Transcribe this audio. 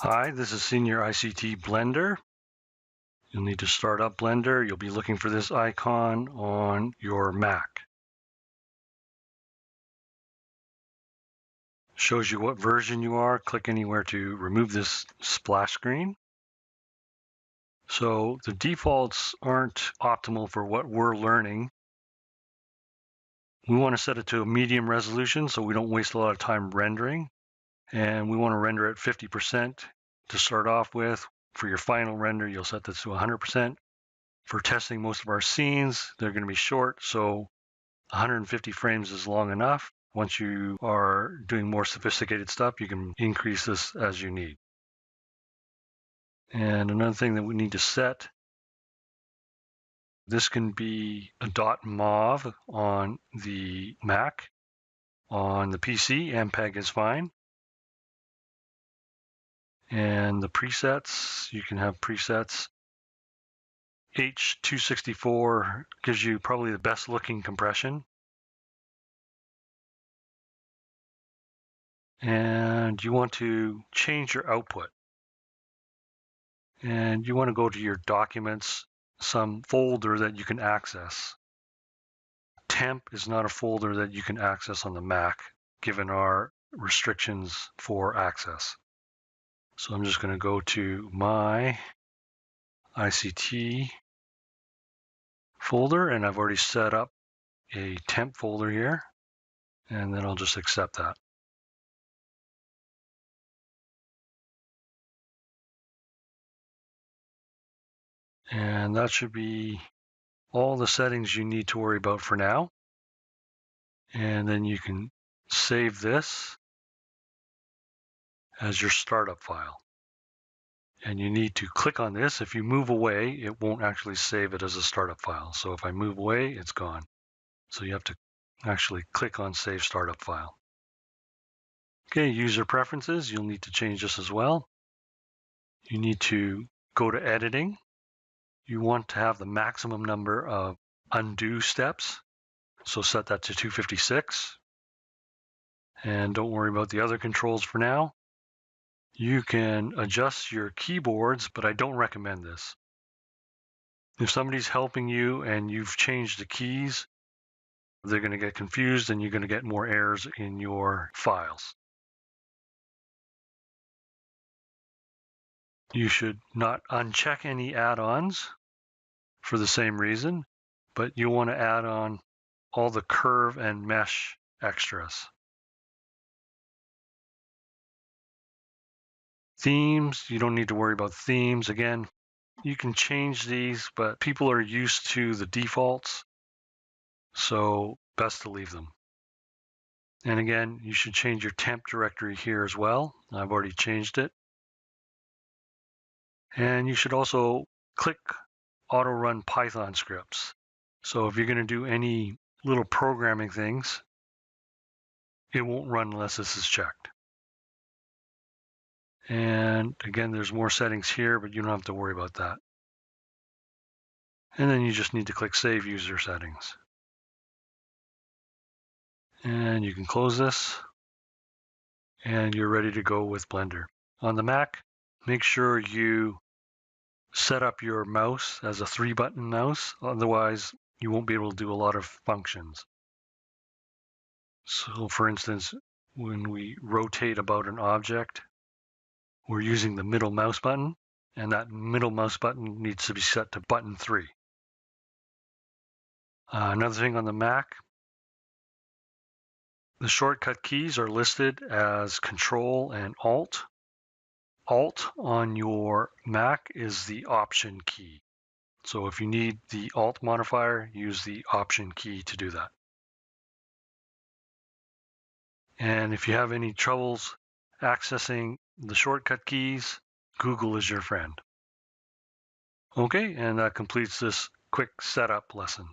Hi, this is Senior ICT Blender. You'll need to start up Blender. You'll be looking for this icon on your Mac. Shows you what version you are. Click anywhere to remove this splash screen. So the defaults aren't optimal for what we're learning. We want to set it to a medium resolution so we don't waste a lot of time rendering. And we want to render at 50% to start off with. For your final render, you'll set this to 100%. For testing most of our scenes, they're going to be short, so 150 frames is long enough. Once you are doing more sophisticated stuff, you can increase this as you need. And another thing that we need to set, this can be a .mov on the Mac. On the PC, MPEG is fine. And the presets, you can have presets. H.264 gives you probably the best looking compression. And you want to change your output. And you want to go to your documents, some folder that you can access. Temp is not a folder that you can access on the Mac, given our restrictions for access. So I'm just going to go to my ICT folder, and I've already set up a temp folder here, and then I'll just accept that. And that should be all the settings you need to worry about for now. And then you can save this as your startup file. And you need to click on this. If you move away, it won't actually save it as a startup file. So if I move away, it's gone. So you have to actually click on Save Startup File. Okay, user preferences, you'll need to change this as well. You need to go to editing. You want to have the maximum number of undo steps. So set that to 256. And don't worry about the other controls for now. You can adjust your keyboards, but I don't recommend this. If somebody's helping you and you've changed the keys, they're going to get confused and you're going to get more errors in your files. You should not uncheck any add-ons for the same reason, but you want to add on all the curve and mesh extras. Themes, you don't need to worry about themes. Again, you can change these, but people are used to the defaults, so best to leave them. And again, you should change your temp directory here as well. I've already changed it. And you should also click auto run Python scripts. So if you're going to do any little programming things, it won't run unless this is checked. And again, there's more settings here, but you don't have to worry about that. And then you just need to click Save User Settings. And you can close this, and you're ready to go with Blender. On the Mac, make sure you set up your mouse as a 3-button mouse, otherwise you won't be able to do a lot of functions. So for instance, when we rotate about an object, we're using the middle mouse button, and that middle mouse button needs to be set to button 3. Another thing on the Mac, the shortcut keys are listed as Control and Alt. Alt on your Mac is the Option key. So if you need the Alt modifier, use the Option key to do that. And if you have any troubles accessing the shortcut keys, Google is your friend. Okay, and that completes this quick setup lesson.